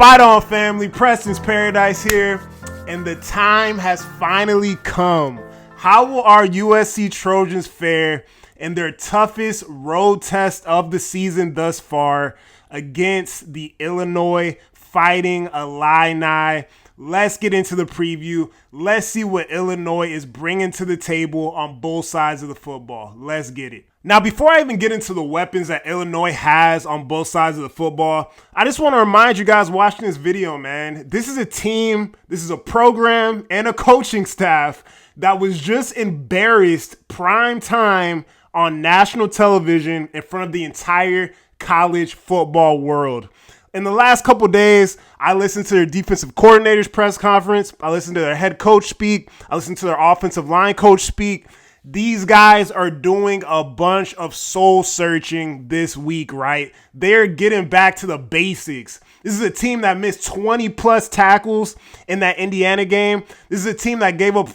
Fight on, family. Preston's Paradise here, and the time has finally come. How will our USC Trojans fare in their toughest road test of the season thus far against the Illinois Fighting Illini? Let's get into the preview. Let's see what Illinois is bringing to the table on both sides of the football. Let's get it. Now, before I even get into the weapons that Illinois has on both sides of the football, I just want to remind you guys watching this video, man, this is a team, this is a program, and a coaching staff that was just embarrassed prime time on national television in front of the entire college football world. In the last couple days, I listened to their defensive coordinator's press conference. I listened to their head coach speak. I listened to their offensive line coach speak. These guys are doing a bunch of soul searching this week, right? They're getting back to the basics. This is a team that missed 20 plus tackles in that Indiana game. This is a team that gave up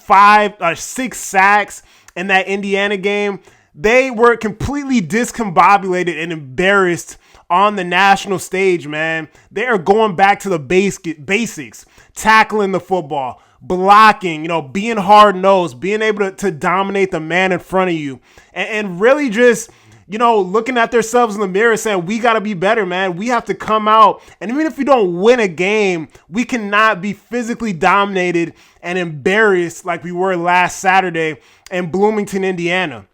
6 sacks in that Indiana game. They were completely discombobulated and embarrassed on the national stage, man. They are going back to the basics, tackling the football, blocking, being hard-nosed, being able to dominate the man in front of you, and really just, looking at themselves in the mirror saying, we got to be better, man. We have to come out, and even if we don't win a game, we cannot be physically dominated and embarrassed like we were last Saturday in Bloomington, Indiana.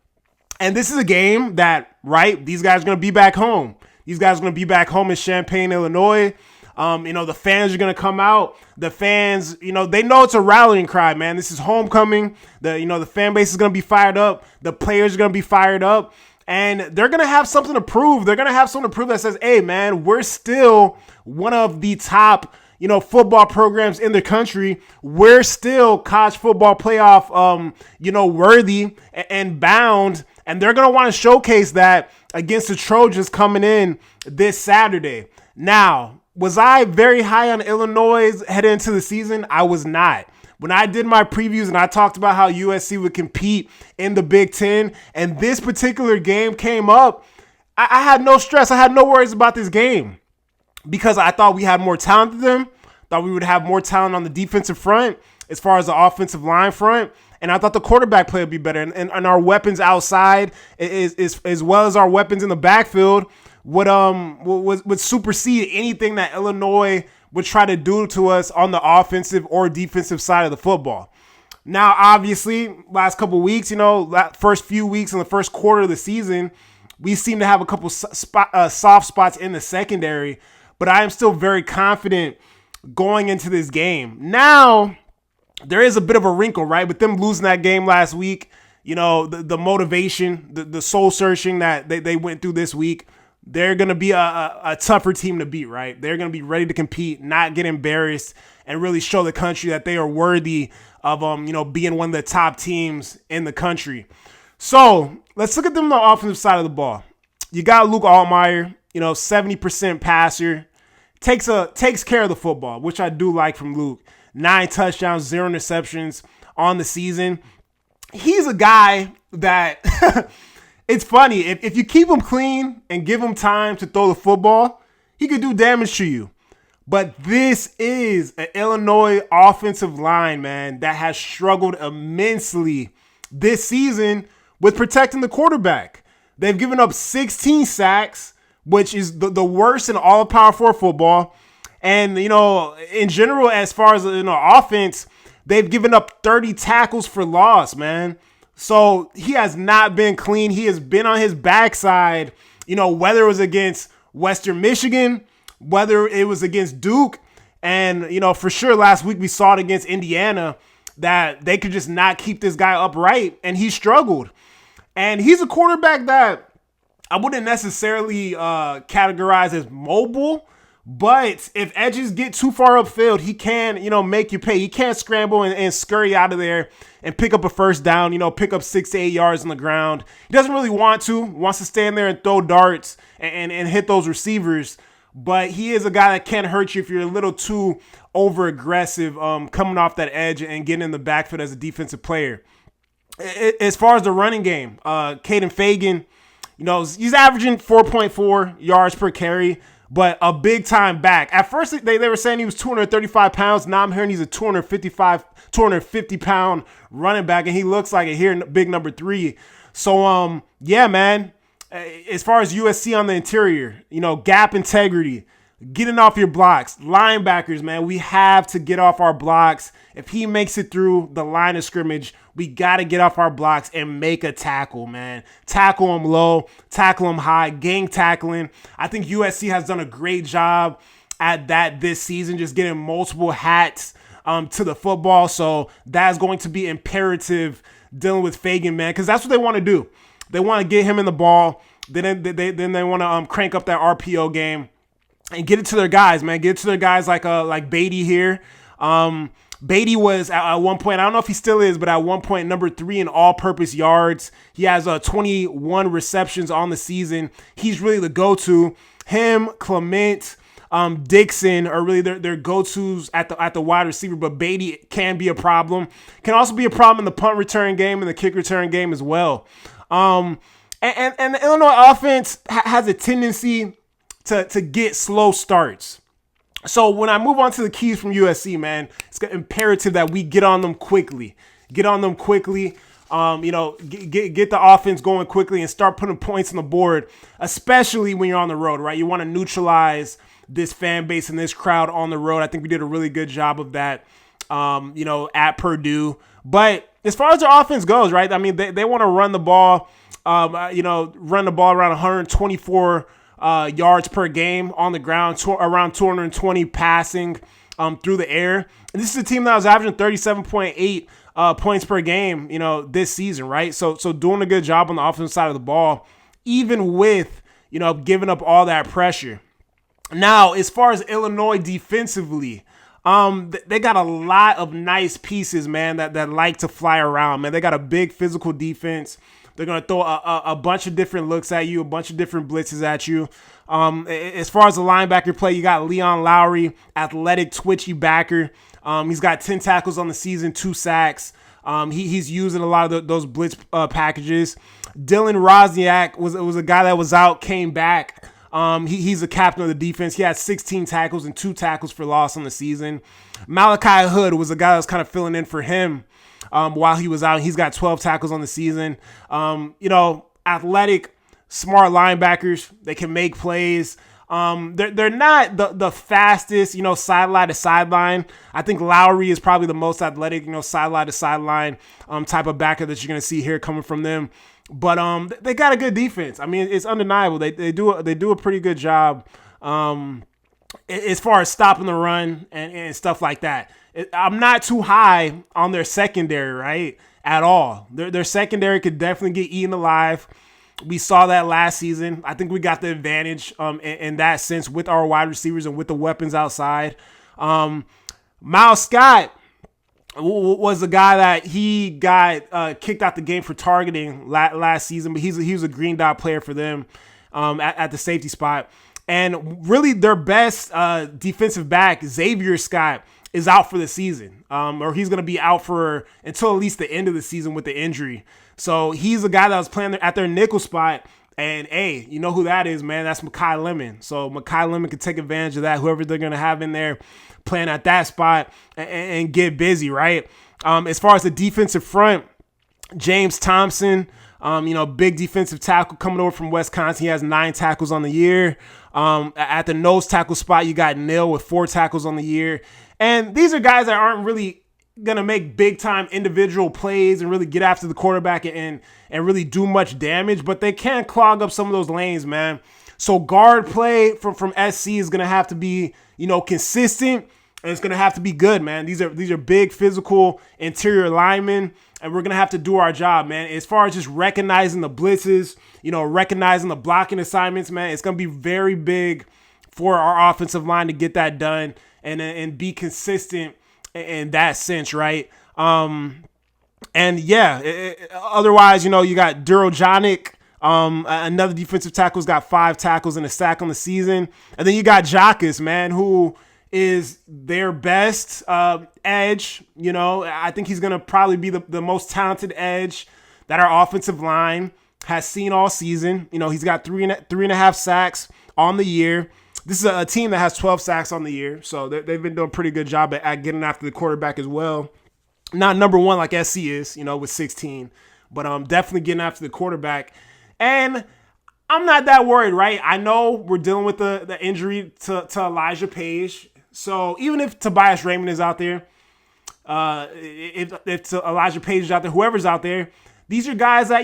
And this is a game that, right, these guys are going to be back home. These guys are going to be back home in Champaign, Illinois. The fans are going to come out. The fans, they know it's a rallying cry, man. This is homecoming. The fan base is going to be fired up. The players are going to be fired up. And they're going to have something to prove. They're going to have something to prove that says, hey, man, we're still one of the top, football programs in the country. We're still college football playoff, worthy and bound. And they're going to want to showcase that against the Trojans coming in this Saturday. Now, was I very high on Illinois heading into the season? I was not. When I did my previews and I talked about how USC would compete in the Big Ten, and this particular game came up, I had no stress. I had no worries about this game because I thought we had more talent than them. Thought we would have more talent on the defensive front as far as the offensive line front. And I thought the quarterback play would be better. And our weapons outside, as well as our weapons in the backfield, would supersede anything that Illinois would try to do to us on the offensive or defensive side of the football. Now, obviously, last couple of weeks, first few weeks in the first quarter of the season, we seem to have a couple soft spots in the secondary. But I am still very confident going into this game. Now, there is a bit of a wrinkle, right? With them losing that game last week, the motivation, the soul searching that they went through this week, they're going to be a tougher team to beat, right? They're going to be ready to compete, not get embarrassed, and really show the country that they are worthy of, being one of the top teams in the country. So let's look at them on the offensive side of the ball. You got Luke Altmaier, 70% passer, takes care of the football, which I do like from Luke. 9 touchdowns, 0 interceptions on the season. He's a guy that it's funny. If you keep him clean and give him time to throw the football, he could do damage to you. But this is an Illinois offensive line, man, that has struggled immensely this season with protecting the quarterback. They've given up 16 sacks, which is the worst in all of Power 4 football. And, in general, as far as, offense, they've given up 30 tackles for loss, man. So he has not been clean. He has been on his backside, whether it was against Western Michigan, whether it was against Duke. And, for sure last week we saw it against Indiana that they could just not keep this guy upright, and he struggled. And he's a quarterback that I wouldn't necessarily categorize as mobile. But if edges get too far upfield, he can, make you pay. He can't scramble and scurry out of there and pick up a first down, pick up 6 to 8 yards on the ground. He doesn't really want to. Wants to stand there and throw darts and hit those receivers. But he is a guy that can hurt you if you're a little too over-aggressive coming off that edge and getting in the backfield as a defensive player. As far as the running game, Caden Fagan, he's averaging 4.4 yards per carry. but a big time back. At first, they were saying he was 235 pounds. Now I'm hearing he's a 250 pound running back, and he looks like a here big number 3. So, yeah, man, as far as USC on the interior, gap integrity, getting off your blocks, linebackers, man, we have to get off our blocks. If he makes it through the line of scrimmage, we got to get off our blocks and make a tackle, man. Tackle him low, tackle him high, gang tackling. I think USC has done a great job at that this season, just getting multiple hats to the football. So that's going to be imperative dealing with Fagan, man, because that's what they want to do. They want to get him in the ball. Then they want to crank up that RPO game and get it to their guys, man. Get it to their guys like Beatty here. Beatty was at one point, I don't know if he still is, but at one point, number 3 in all-purpose yards. He has 21 receptions on the season. He's really the go-to. Him, Clement, Dixon are really their go-tos at the wide receiver, but Beatty can be a problem. Can also be a problem in the punt return game and the kick return game as well. And the Illinois offense has a tendency to get slow starts. So when I move on to the keys from USC, man, it's imperative that we get on them quickly. Get the offense going quickly and start putting points on the board, especially when you're on the road, right? You want to neutralize this fan base and this crowd on the road. I think we did a really good job of that, at Purdue. But as far as their offense goes, right? I mean, they want to run the ball, run the ball around 124 yards per game on the ground, around 220 passing through the air. And this is a team that was averaging 37.8 points per game, this season, right? So doing a good job on the offensive side of the ball, even with, giving up all that pressure. Now, as far as Illinois defensively, they got a lot of nice pieces, man, that like to fly around, man. They got a big physical defense. They're going to throw a bunch of different looks at you, a bunch of different blitzes at you. As far as the linebacker play, you got Leon Lowry, athletic, twitchy backer. He's got 10 tackles on the season, 2 sacks. He's using a lot of those blitz packages. Dylan Wozniak was a guy that was out, came back. He's the captain of the defense. He had 16 tackles and 2 tackles for loss on the season. Malachi Hood was a guy that was kind of filling in for him while he was out. He's got 12 tackles on the season. Athletic, smart linebackers. They can make plays. They're not the fastest, sideline to sideline. I think Lowry is probably the most athletic, sideline to sideline type of backer that you're going to see here coming from them. But they got a good defense. I mean, it's undeniable. They do a pretty good job as far as stopping the run and stuff like that. I'm not too high on their secondary, right, at all. Their secondary could definitely get eaten alive. We saw that last season. I think we got the advantage in that sense with our wide receivers and with the weapons outside. Miles Scott was a guy that he got kicked out the game for targeting last season, but he was a green dot player for them at the safety spot. And really their best defensive back, Xavier Scott, is out for the season, or he's going to be out for until at least the end of the season with the injury. So he's a guy that was playing at their nickel spot. And, hey, you know who that is, man? That's Mekhi Lemon. So Mekhi Lemon can take advantage of that, whoever they're going to have in there playing at that spot and get busy, right? As far as the defensive front, James Thompson, big defensive tackle coming over from Wisconsin. He has 9 tackles on the year. At the nose tackle spot, you got Neal with 4 tackles on the year. And these are guys that aren't really going to make big-time individual plays and really get after the quarterback and really do much damage, but they can clog up some of those lanes, man. So guard play from SC is going to have to be, consistent, and it's going to have to be good, man. These are big, physical interior linemen, and we're going to have to do our job, man. As far as just recognizing the blitzes, recognizing the blocking assignments, man, it's going to be very big for our offensive line to get that done and be consistent in that sense, right? Otherwise, you got Durojanic, another defensive tackle's got 5 tackles and a sack on the season. And then you got Jacques, man, who is their best edge. I think he's going to probably be the most talented edge that our offensive line has seen all season. He's got three and a half sacks on the year. This is a team that has 12 sacks on the year, so they've been doing a pretty good job at getting after the quarterback as well. Not number one like SC is, with 16, but definitely getting after the quarterback. And I'm not that worried, right? I know we're dealing with the injury to Elijah Page. So even if Tobias Raymond is out there, if Elijah Page is out there, whoever's out there, these are guys that,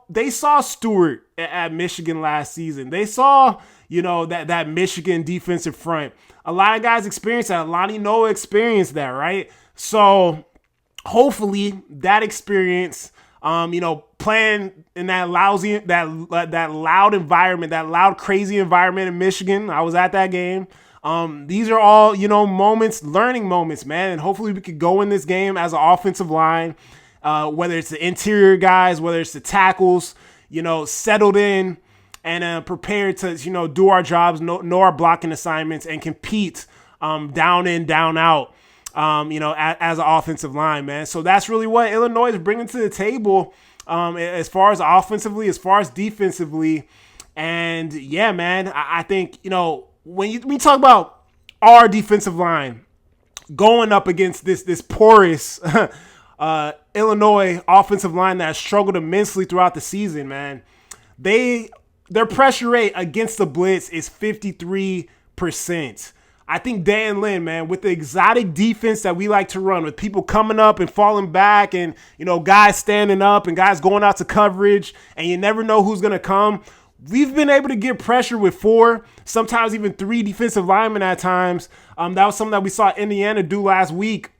they saw Stewart at Michigan last season. They saw, that Michigan defensive front. A lot of guys experienced that. Lonnie Noah experienced that, right? So hopefully that experience, playing in that loud environment, that loud, crazy environment in Michigan. I was at that game. These are all, moments, learning moments, man. And hopefully we could go in this game as an offensive line, whether it's the interior guys, whether it's the tackles, settled in and prepared to, do our jobs, know our blocking assignments and compete down in, down out, as an offensive line, man. So that's really what Illinois is bringing to the table as far as offensively, as far as defensively. And yeah, man, I think, when we talk about our defensive line going up against this porous Illinois offensive line that has struggled immensely throughout the season, man, their pressure rate against the blitz is 53%. I think Dan Lynn, man, with the exotic defense that we like to run, with people coming up and falling back and, guys standing up and guys going out to coverage and you never know who's going to come. We've been able to get pressure with 4, sometimes even 3 defensive linemen at times. That was something that we saw Indiana do last week.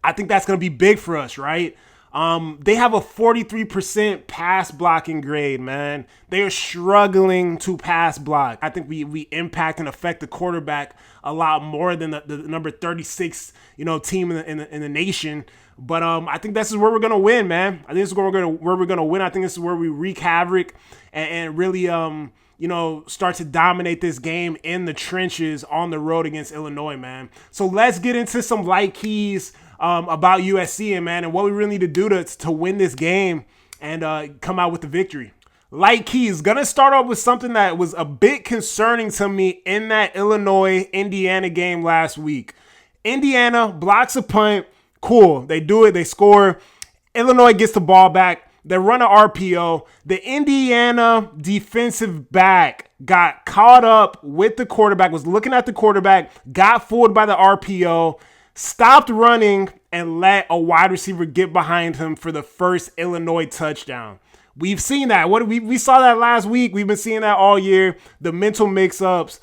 I think that's going to be big for us, right? They have a 43% pass blocking grade, man. They are struggling to pass block. I think we impact and affect the quarterback a lot more than the number 36, team in the nation. But I think this is where we're gonna win, man. I think this is where we're gonna win. I think this is where we wreak havoc and really start to dominate this game in the trenches on the road against Illinois, man. So let's get into some light keys about USC and what we really need to do to win this game and come out with the victory. Light keys, gonna start off with something that was a bit concerning to me in that Illinois-Indiana game last week. Indiana blocks a punt. Cool. They do it. They score. Illinois gets the ball back. They run an RPO. The Indiana defensive back got caught up with the quarterback, was looking at the quarterback, got fooled by the RPO, stopped running, and let a wide receiver get behind him for the first Illinois touchdown. We've seen that. We saw that last week. We've been seeing that all year. The mental mix-ups,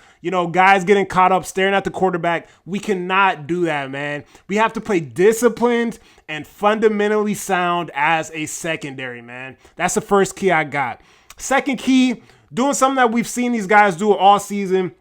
guys getting caught up, staring at the quarterback. We cannot do that, man. We have to play disciplined and fundamentally sound as a secondary, man. That's the first key I got. Second key, doing something that we've seen these guys do all season,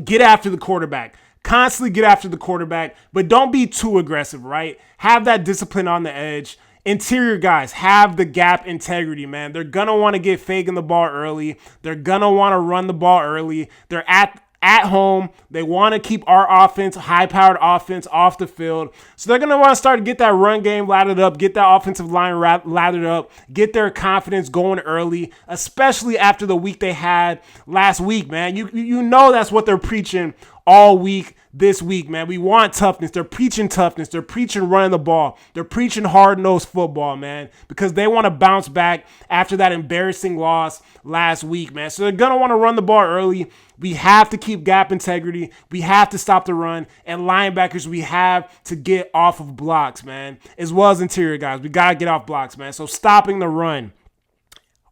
get after the quarterback. Constantly get after the quarterback, but don't be too aggressive, right? Have that discipline on the edge. Interior guys, have the gap integrity, man. They're going to want to get faking the ball early. They're going to want to run the ball early. They're at home. They want to keep our offense, high-powered offense, off the field. So they're going to want to start to get that run game lathered up, get that offensive line lathered up, get their confidence going early, especially after the week they had last week, man. You know that's what they're preaching all week this week, man. We want toughness. They're preaching toughness. They're preaching running the ball. They're preaching hard-nosed football, man, because they want to bounce back after that embarrassing loss last week, man. So they're going to want to run the ball early. We have to keep gap integrity. We have to stop the run. And linebackers, we have to get off of blocks, man, as well as interior guys. We got to get off blocks, man. So stopping the run.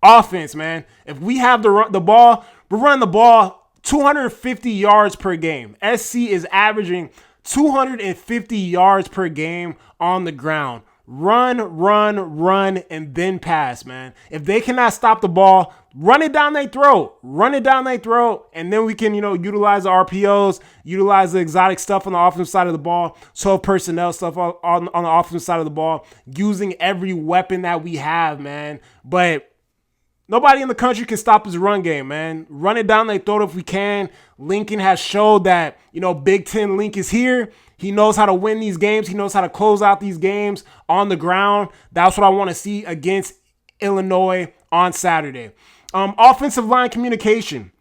Offense, man. If we have the ball, we're running the ball 250 yards per game. SC is averaging 250 yards per game on the ground. Run, and then pass, man. If they cannot stop the ball, run it down their throat. And then we can, utilize the RPOs, utilize the exotic stuff on the offensive side of the ball, 12 personnel stuff on the offensive side of the ball, using every weapon that we have, man. But nobody in the country can stop his run game, man. Run it down their throat if we can. Lincoln has showed that, Big Ten Link is here. He knows how to win these games. He knows how to close out these games on the ground. That's what I want to see against Illinois on Saturday. Offensive line communication.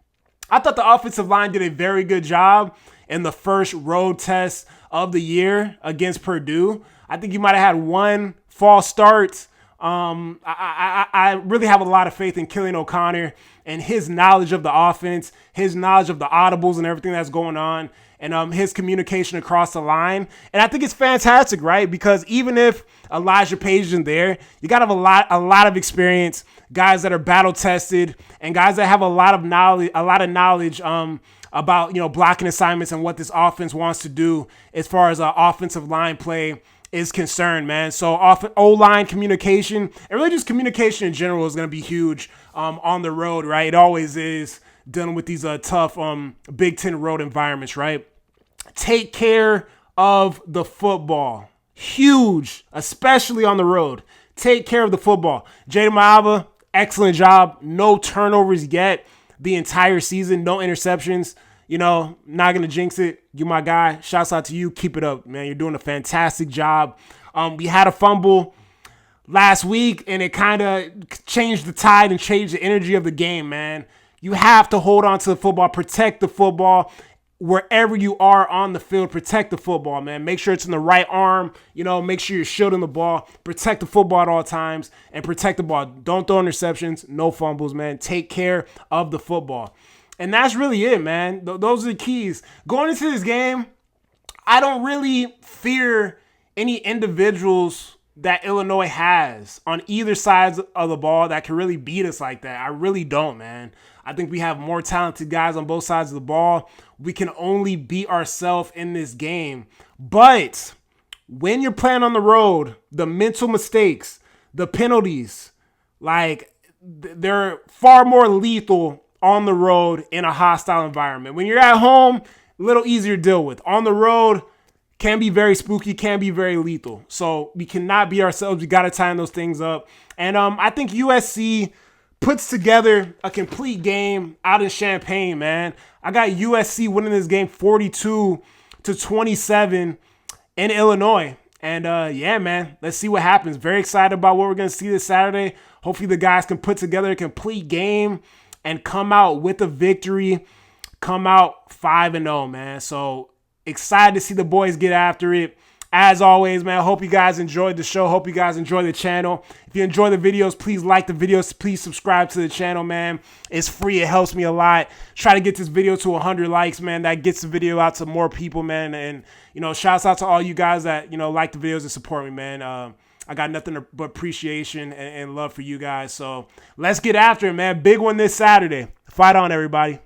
I thought the offensive line did a very good job in the first road test of the year against Purdue. I think you might have had one false start. I really have a lot of faith in Killian O'Connor and his knowledge of the offense, his knowledge of the audibles and everything that's going on, and his communication across the line. And I think it's fantastic, right? Because even if Elijah Page isn't there, you got to have a lot of experience, guys that are battle tested, and guys that have a lot of knowledge about, blocking assignments and what this offense wants to do as far as offensive line play is concerned, man. So O-line communication and really just communication in general is going to be huge on the road, right? It always is, dealing with these tough Big Ten road environments, right? Take care of the football. Huge, especially on the road. Take care of the football. Jada Maaba, excellent job. No turnovers yet the entire season. No interceptions. Not going to jinx it. You my guy. Shouts out to you. Keep it up, man. You're doing a fantastic job. We had a fumble last week, and it kind of changed the tide and changed the energy of the game, man. You have to hold on to the football, protect the football. Wherever you are on the field, protect the football, man. Make sure it's in the right arm. Make sure you're shielding the ball. Protect the football at all times and protect the ball. Don't throw interceptions. No fumbles, man. Take care of the football. And that's really it, man. Those are the keys. Going into this game, I don't really fear any individuals that Illinois has on either side of the ball that can really beat us like that. I really don't, man. I think we have more talented guys on both sides of the ball. We can only beat ourselves in this game. But when you're playing on the road, the mental mistakes, the penalties, they're far more lethal on the road in a hostile environment. When you're at home, a little easier to deal with. On the road, can be very spooky, can be very lethal. So we cannot beat ourselves. We got to tighten those things up. And I think USC puts together a complete game out in Champaign, man. I got USC winning this game 42-27 in Illinois. And yeah, man, let's see what happens. Very excited about what we're going to see this Saturday. Hopefully the guys can put together a complete game and come out with a victory, come out 5-0, man. So excited to see the boys get after it. As always, man, I hope you guys enjoyed the show. Hope you guys enjoy the channel. If you enjoy the videos, please like the videos. Please subscribe to the channel, man. It's free. It helps me a lot. Try to get this video to 100 likes, man. That gets the video out to more people, man. And, shouts out to all you guys that, like the videos and support me, man. I got nothing but appreciation and love for you guys. So let's get after it, man. Big one this Saturday. Fight on, everybody.